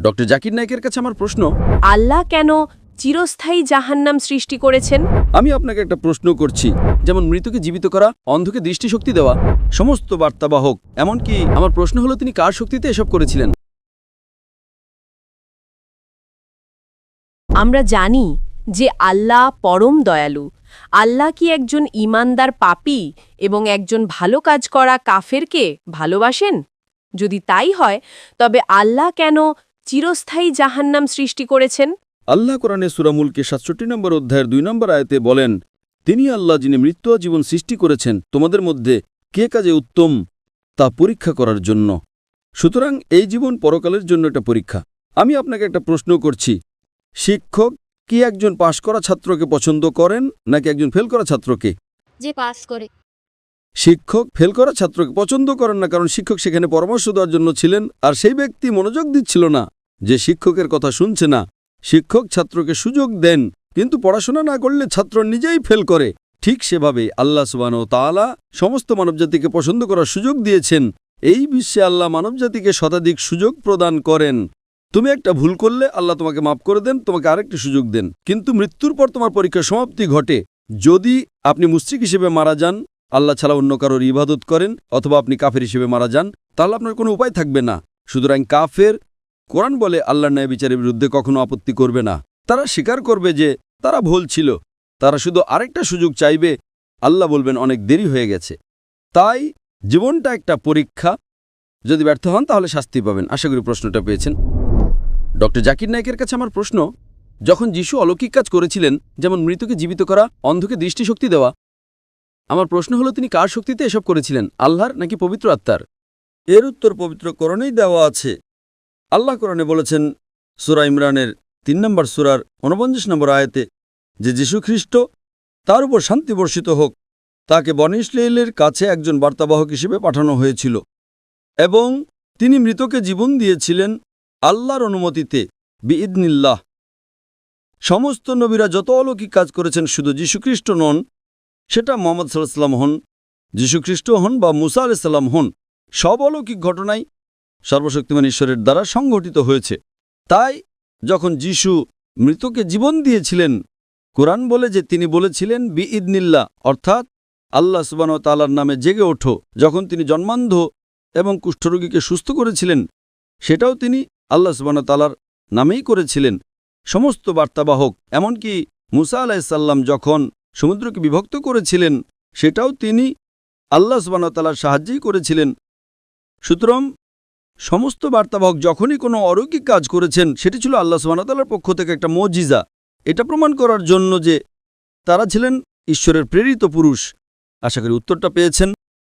Doctor Zakir নায়েকের কাছে আমার প্রশ্ন, আল্লাহ কেন চিরস্থায়ী জাহান্নাম সৃষ্টি করেছেন? আমি আপনাকে একটা প্রশ্ন করছি, যেমন মৃতকে জীবিত করা, অন্ধকে দৃষ্টিশক্তি দেওয়া, সমস্ত বার্তাবাহক, এমনকি আমার প্রশ্ন হলো তিনি কার শক্তিতে এসব করেছিলেন? আমরা জানি যে আল্লাহ পরম দয়ালু। আল্লাহ কি একজন ঈমানদার পাপী এবং একজন ভালো কাজ করা কাফেরকে ভালোবাসেন? যদি তাই হয় তবে আল্লাহ কেন চিরস্থায়ী জাহান্নাম সৃষ্টি করেছেন? আল্লাহ কোরআনে সূরা মুলকে ৬৭ নম্বর অধ্যায়ের ২ নম্বর আয়াতে বলেন, তিনি আল্লাহ যিনি মৃত্যু ও জীবন সৃষ্টি করেছেন তোমাদের মধ্যে কে কাজে উত্তম তা পরীক্ষা করার জন্য। সুতরাং এই জীবন পরকালের জন্য একটা পরীক্ষা। আমি আপনাকে একটা প্রশ্ন করছি, শিক্ষক কি একজন পাশ করা ছাত্রকে পছন্দ করেন নাকি একজন ফেল করা ছাত্রকে? যে পাস করে। শিক্ষক ফেল করা ছাত্রকে পছন্দ করেন না, কারণ শিক্ষক সেখানে পরামর্শ দেওয়ার জন্য ছিলেন, আর সেই ব্যক্তি মনোযোগ দিচ্ছিল না, যে শিক্ষকের কথা শুনছে না। শিক্ষক ছাত্রকে সুযোগ দেন, কিন্তু পড়াশোনা না করলে ছাত্র নিজেই ফেল করে। ঠিক সেভাবে আল্লাহ সুবহানাহু ওয়া তাআলা সমস্ত মানবজাতিকে পছন্দ করার সুযোগ দিয়েছেন। এই বিশ্বে আল্লাহ মানবজাতিকে শতাধিক সুযোগ প্রদান করেন। তুমি একটা ভুল করলে আল্লাহ তোমাকে মাফ করে দেন, তোমাকে আরেকটি সুযোগ দেন, কিন্তু মৃত্যুর পর তোমার পরীক্ষার সমাপ্তি ঘটে। যদি আপনি মুশরিক হিসেবে মারা যান, আল্লাহ ছাড়া অন্য কারোর ইবাদত করেন, অথবা আপনি কাফের হিসেবে মারা যান, তাহলে আপনার কোনো উপায় থাকবে না। সুতরাং কাফের, কোরআন বলে, আল্লাহর ন্যায় বিচারের বিরুদ্ধে কখনো আপত্তি করবে না। তারা স্বীকার করবে যে তারা ভুল ছিল, তারা শুধু আরেকটা সুযোগ চাইবে। আল্লাহ বলবেন অনেক দেরি হয়ে গেছে। তাই জীবনটা একটা পরীক্ষা, যদি ব্যর্থ হন তাহলে শাস্তি পাবেন। আশা করি প্রশ্নটা পেয়েছেন। ডক্টর জাকির নায়েকের কাছে আমার প্রশ্ন, যখন যিশু অলৌকিক কাজ করেছিলেন, যেমন মৃতকে জীবিত করা, অন্ধকে দৃষ্টিশক্তি দেওয়া, আমার প্রশ্ন হলো তিনি কার শক্তিতে এসব করেছিলেন, আল্লাহর নাকি পবিত্র আত্মার? এর উত্তর পবিত্র কোরআনেই দেওয়া আছে। আল্লাহ কোরআনে বলেছেন সূরা ইমরানের ৩ নম্বর সূরার ৪৯ নম্বর আয়াতে যে যীশু খ্রিস্ট, তার উপর শান্তি বর্ষিত হোক, তাকে বনী ইসরাঈলের কাছে একজন বার্তাবাহক হিসেবে পাঠানো হয়েছিল এবং তিনি মৃতকে জীবন দিয়েছিলেন আল্লাহর অনুমতিতে, বিইদনিল্লাহ। সমস্ত নবীরা যত অলৌকিক কাজ করেছেন, শুধু যীশুখ্রিস্ট নন, সেটা মুহাম্মদ সাল্লাল্লাহু আলাইহি ওয়াসাল্লাম হন, যীশুখ্রিস্ট হন বা মুসা আলাইহিস সালাম হন, সব অলৌকিক ঘটনাই সর্বশক্তিমান ঈশ্বরের দ্বারা সংঘটিত হয়েছে। তাই যখন যিশু মৃতকে জীবন দিয়েছিলেন, কোরআন বলে যে তিনি বলেছিলেন বিইদনিল্লাহ, অর্থাৎ আল্লাহ সুবহানাহু ওয়া তাআলার নামে জেগে ওঠো। যখন তিনি জন্মান্ধ এবং কুষ্ঠরোগীকে সুস্থ করেছিলেন, সেটাও তিনি আল্লাহ সুবহানাহু ওয়া তাআলার নামেই করেছিলেন। সমস্ত বার্তাবাহক, এমনকি মুসা আলাইহিস সালাম যখন সমুদ্রকে বিভক্ত করেছিলেন, সেটাও তিনি আল্লাহ সুবহানাহু ওয়া তাআলার সাহায্যেই করেছিলেন। সুতরাং সমস্ত বার্তাবাহক যখনই কোনো অলৌকিক কাজ করেছেন, সেটি ছিল আল্লাহ সুবহানাহু ওয়া তাআলার পক্ষ থেকে একটা মুজিজা, এটা প্রমাণ করার জন্য যে তারা ছিলেন ঈশ্বরের প্রেরিত পুরুষ। আশা করি উত্তরটা পেয়েছেন।